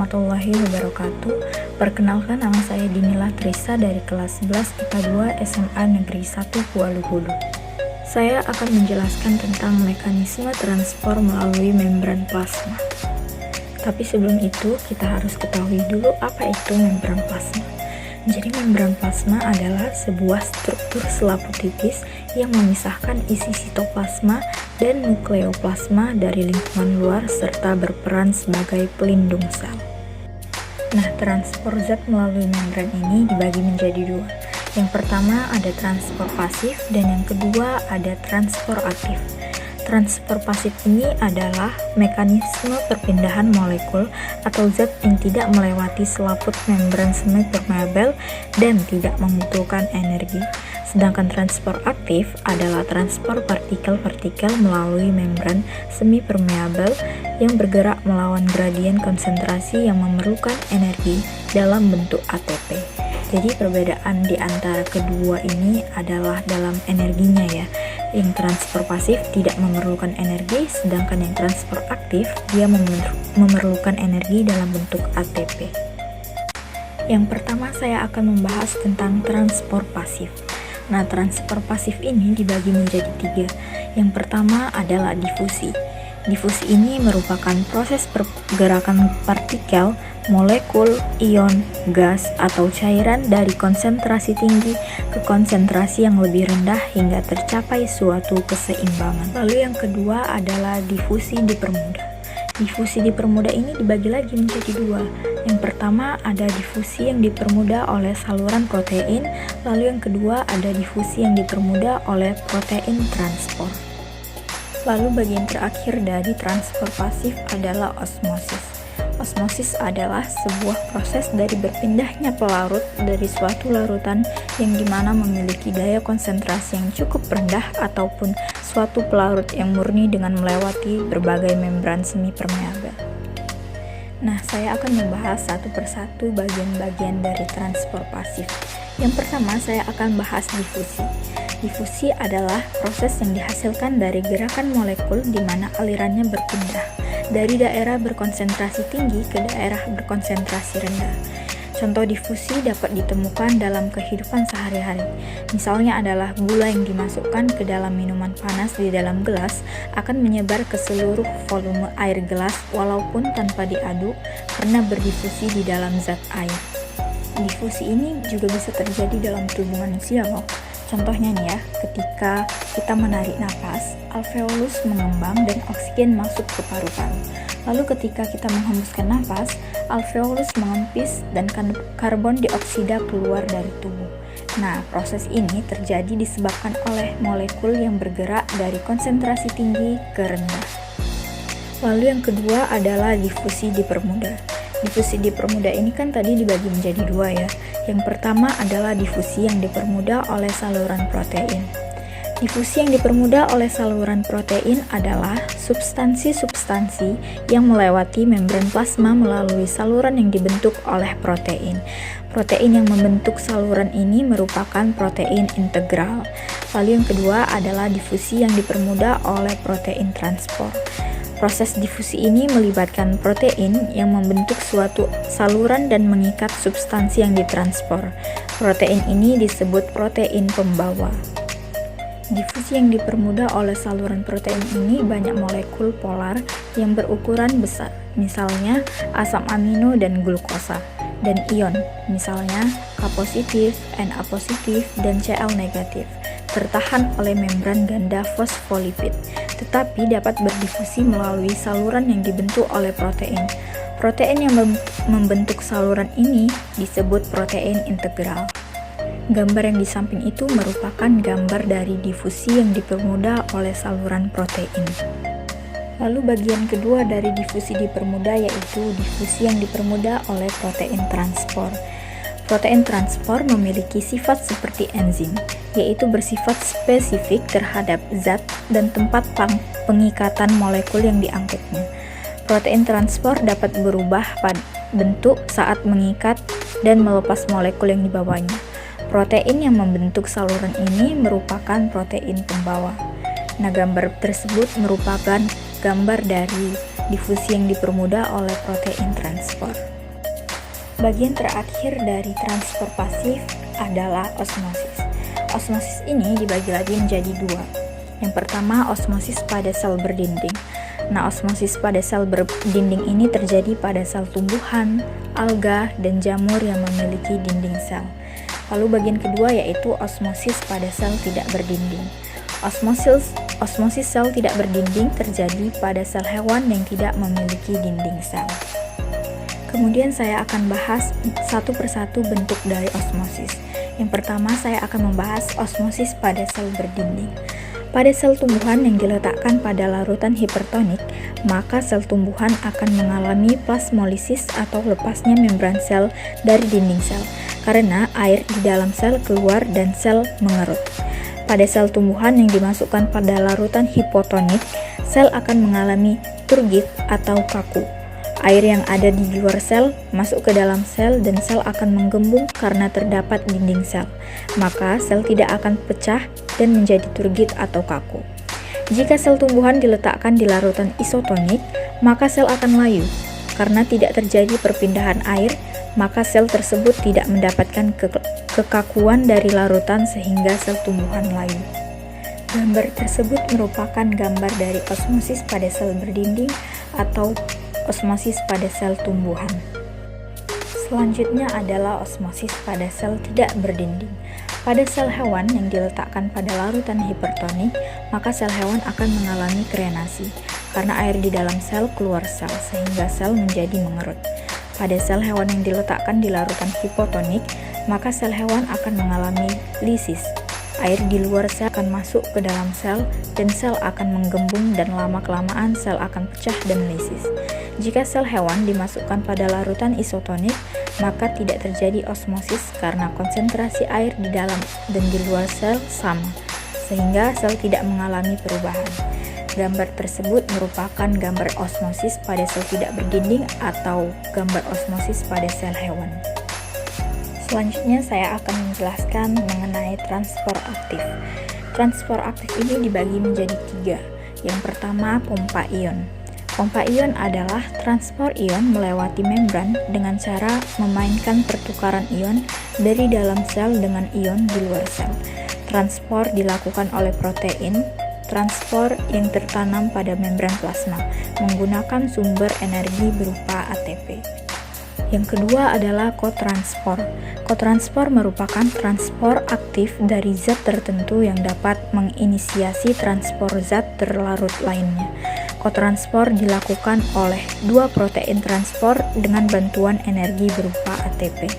warahmatullahi wabarakatuh. Perkenalkan, nama saya Dinila Trisa dari kelas 11 IPA 2 SMA Negeri 1 Kuala Lumpur. Saya akan menjelaskan tentang mekanisme transport melalui membran plasma. Tapi sebelum itu, kita harus ketahui dulu apa itu membran plasma. Jadi membran plasma adalah sebuah struktur selaput tipis yang memisahkan isi sitoplasma dan nukleoplasma dari lingkungan luar serta berperan sebagai pelindung sel. Nah, transport zat melalui membran ini dibagi menjadi dua. Yang pertama ada transport pasif dan yang kedua ada transport aktif. Transport pasif ini adalah mekanisme perpindahan molekul atau zat yang tidak melewati selaput membran semi permeabel dan tidak membutuhkan energi. Sedangkan transport aktif adalah transport partikel-partikel melalui membran semi permeabel yang bergerak melawan gradien konsentrasi yang memerlukan energi dalam bentuk ATP. Jadi perbedaan di antara kedua ini adalah dalam energinya ya. Yang transport pasif tidak memerlukan energi, sedangkan yang transport aktif dia memerlukan energi dalam bentuk ATP. Yang pertama saya akan membahas tentang transport pasif. Nah, transport pasif ini dibagi menjadi tiga. Yang pertama adalah difusi. Difusi ini merupakan proses pergerakan partikel, molekul, ion, gas, atau cairan dari konsentrasi tinggi ke konsentrasi yang lebih rendah hingga tercapai suatu keseimbangan. Lalu yang kedua adalah difusi dipermudah. Difusi dipermudah ini dibagi lagi menjadi dua. Yang pertama ada difusi yang dipermudah oleh saluran protein, lalu yang kedua ada difusi yang dipermudah oleh protein transport. Lalu bagian terakhir dari transport pasif adalah osmosis. Osmosis adalah sebuah proses dari berpindahnya pelarut dari suatu larutan yang dimana memiliki daya konsentrasi yang cukup rendah ataupun suatu pelarut yang murni dengan melewati berbagai membran semi permeabel. Nah, saya akan membahas satu persatu bagian-bagian dari transport pasif. Yang pertama, saya akan bahas difusi. Difusi adalah proses yang dihasilkan dari gerakan molekul di mana alirannya berpindah dari daerah berkonsentrasi tinggi ke daerah berkonsentrasi rendah. Contoh difusi dapat ditemukan dalam kehidupan sehari-hari. Misalnya adalah gula yang dimasukkan ke dalam minuman panas di dalam gelas akan menyebar ke seluruh volume air gelas walaupun tanpa diaduk karena berdifusi di dalam zat air. Difusi ini juga bisa terjadi dalam tubuh manusia loh. Contohnya nih ya, ketika kita menarik napas, alveolus mengembang dan oksigen masuk ke paru-paru. Lalu ketika kita menghembuskan napas, alveolus mengempis dan karbon dioksida keluar dari tubuh. Nah, proses ini terjadi disebabkan oleh molekul yang bergerak dari konsentrasi tinggi ke rendah. Lalu yang kedua adalah difusi dipermudah. Difusi dipermudah ini kan tadi dibagi menjadi dua ya. Yang pertama adalah difusi yang dipermudah oleh saluran protein. Difusi yang dipermudah oleh saluran protein adalah substansi-substansi yang melewati membran plasma melalui saluran yang dibentuk oleh protein. Protein yang membentuk saluran ini merupakan protein integral. Lalu yang kedua adalah difusi yang dipermudah oleh protein transport. Proses difusi ini melibatkan protein yang membentuk suatu saluran dan mengikat substansi yang ditranspor. Protein ini disebut protein pembawa. Difusi yang dipermudah oleh saluran protein ini banyak molekul polar yang berukuran besar, misalnya asam amino dan glukosa, dan ion, misalnya K positif, Na positif, dan Cl negatif, tertahan oleh membran ganda fosfolipid, tetapi dapat berdifusi melalui saluran yang dibentuk oleh protein. Protein yang membentuk saluran ini disebut protein integral. Gambar yang di samping itu merupakan gambar dari difusi yang dipermudah oleh saluran protein. Lalu bagian kedua dari difusi dipermudah yaitu difusi yang dipermudah oleh protein transport. Protein transport memiliki sifat seperti enzim, yaitu bersifat spesifik terhadap zat dan tempat pengikatan molekul yang diangkutnya. Protein transport dapat berubah pada bentuk saat mengikat dan melepas molekul yang dibawanya. Protein yang membentuk saluran ini merupakan protein pembawa. Nah, gambar tersebut merupakan gambar dari difusi yang dipermudah oleh protein transport. Bagian terakhir dari transfer pasif adalah osmosis. Osmosis ini dibagi lagi menjadi dua. Yang pertama, osmosis pada sel berdinding. Nah, osmosis pada sel berdinding ini terjadi pada sel tumbuhan, alga, dan jamur yang memiliki dinding sel. Lalu bagian kedua yaitu osmosis pada sel tidak berdinding. Osmosis sel tidak berdinding terjadi pada sel hewan yang tidak memiliki dinding sel. Kemudian saya akan bahas satu persatu bentuk dari osmosis. Yang pertama, saya akan membahas osmosis pada sel berdinding. Pada sel tumbuhan yang diletakkan pada larutan hipertonik, maka sel tumbuhan akan mengalami plasmolisis atau lepasnya membran sel dari dinding sel, karena air di dalam sel keluar dan sel mengerut. Pada sel tumbuhan yang dimasukkan pada larutan hipotonik, sel akan mengalami turgid atau kaku. Air yang ada di luar sel masuk ke dalam sel dan sel akan menggembung karena terdapat dinding sel. Maka sel tidak akan pecah dan menjadi turgid atau kaku. Jika sel tumbuhan diletakkan di larutan isotonik, maka sel akan layu. Karena tidak terjadi perpindahan air, maka sel tersebut tidak mendapatkan kekakuan dari larutan sehingga sel tumbuhan layu. Gambar tersebut merupakan gambar dari osmosis pada sel berdinding atau osmosis pada sel tumbuhan. Selanjutnya adalah osmosis pada sel tidak berdinding. Pada sel hewan yang diletakkan pada larutan hipertonik, maka sel hewan akan mengalami krenasi, karena air di dalam sel keluar sel, sehingga sel menjadi mengerut. Pada sel hewan yang diletakkan di larutan hipotonik, maka sel hewan akan mengalami lisis. Air di luar sel akan masuk ke dalam sel, dan sel akan menggembung dan lama-kelamaan sel akan pecah dan lisis. Jika sel hewan dimasukkan pada larutan isotonik, maka tidak terjadi osmosis karena konsentrasi air di dalam dan di luar sel sama, sehingga sel tidak mengalami perubahan. Gambar tersebut merupakan gambar osmosis pada sel tidak berdinding atau gambar osmosis pada sel hewan. Selanjutnya saya akan menjelaskan mengenai transfer aktif. Transfer aktif ini dibagi menjadi tiga. Yang pertama, pompa ion. Pompa ion adalah transfer ion melewati membran dengan cara memainkan pertukaran ion dari dalam sel dengan ion di luar sel. Transfer dilakukan oleh protein transfer yang tertanam pada membran plasma menggunakan sumber energi berupa ATP. Yang kedua adalah kotransfer. Kotransfer merupakan transfer aktif dari zat tertentu yang dapat menginisiasi transfer zat terlarut lainnya. Kotransfer dilakukan oleh dua protein transfer dengan bantuan energi berupa ATP.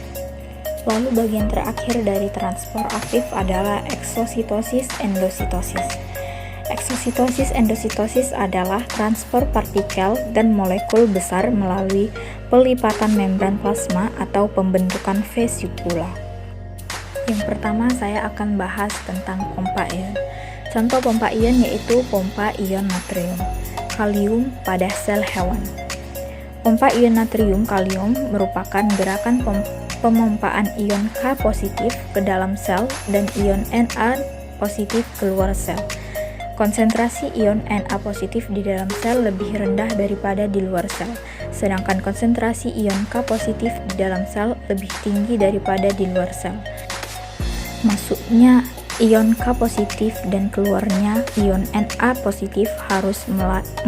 Lalu bagian terakhir dari transfer aktif adalah eksositosis endositosis. Eksositosis endositosis adalah transfer partikel dan molekul besar melalui pelipatan membran plasma atau pembentukan vesikula. Yang pertama saya akan bahas tentang pompa ion. Contoh pompa ion yaitu pompa ion natrium, kalium pada sel hewan. Pompa ion natrium kalium merupakan gerakan pemompaan ion K positif ke dalam sel dan ion Na positif keluar sel. Konsentrasi ion Na positif di dalam sel lebih rendah daripada di luar sel, sedangkan konsentrasi ion K positif di dalam sel lebih tinggi daripada di luar sel. Masuknya ion K positif dan keluarnya ion Na positif harus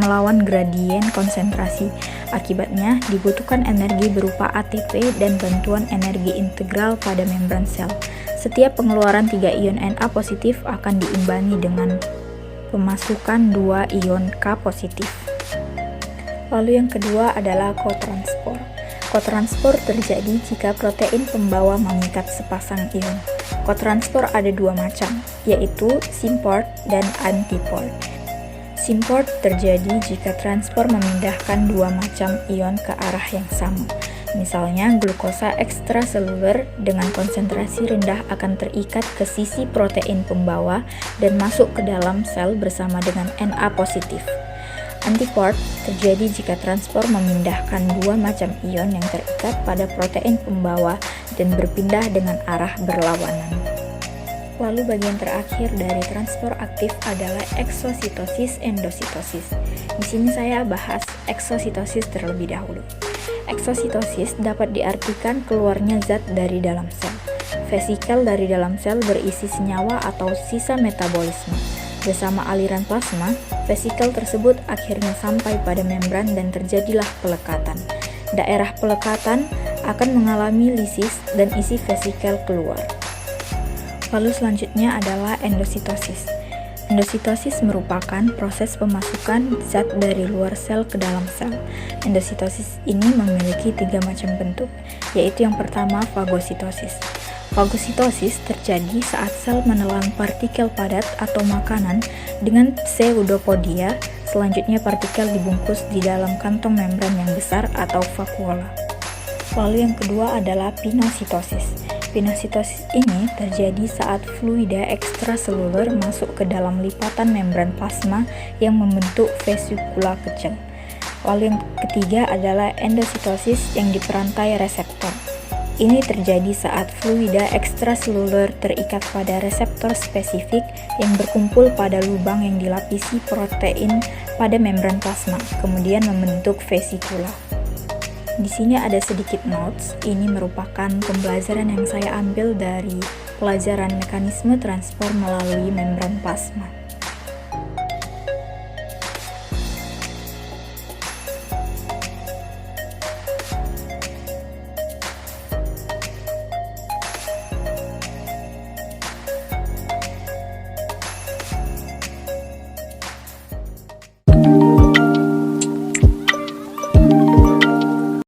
melawan gradien konsentrasi. Akibatnya, dibutuhkan energi berupa ATP dan bantuan energi integral pada membran sel. Setiap pengeluaran 3 ion Na positif akan diimbangi dengan pemasukan 2 ion K positif. Lalu yang kedua adalah kotransfer. Kotransfer terjadi jika protein pembawa mengikat sepasang ion. Kotransfer ada dua macam, yaitu symport dan antiport. Symport terjadi jika transfer memindahkan dua macam ion ke arah yang sama. Misalnya, glukosa ekstraseluler dengan konsentrasi rendah akan terikat ke sisi protein pembawa dan masuk ke dalam sel bersama dengan Na positif. Antiport terjadi jika transfer memindahkan dua macam ion yang terikat pada protein pembawa dan berpindah dengan arah berlawanan. Lalu bagian terakhir dari transfer aktif adalah eksositosis endositosis. Di sini saya bahas eksositosis terlebih dahulu. Eksositosis dapat diartikan keluarnya zat dari dalam sel. Vesikel dari dalam sel berisi senyawa atau sisa metabolisme. Bersama aliran plasma, vesikel tersebut akhirnya sampai pada membran dan terjadilah pelekatan. Daerah pelekatan akan mengalami lisis dan isi vesikel keluar. Lalu selanjutnya adalah endositosis. Endositosis merupakan proses pemasukan zat dari luar sel ke dalam sel. Endositosis ini memiliki 3 macam bentuk, yaitu yang pertama fagositosis. Fagositosis terjadi saat sel menelan partikel padat atau makanan dengan pseudopodia, selanjutnya partikel dibungkus di dalam kantong membran yang besar atau vakuola. Lalu yang kedua adalah pinositosis. Pinositosis ini terjadi saat fluida ekstraselulur masuk ke dalam lipatan membran plasma yang membentuk vesikula kecil. Lalu yang ketiga adalah endositosis yang diperantai reseptor. Ini terjadi saat fluida ekstraselulur terikat pada reseptor spesifik yang berkumpul pada lubang yang dilapisi protein pada membran plasma, kemudian membentuk vesikula. Di sini ada sedikit notes. Ini merupakan pembelajaran yang saya ambil dari pelajaran mekanisme transport melalui membran plasma.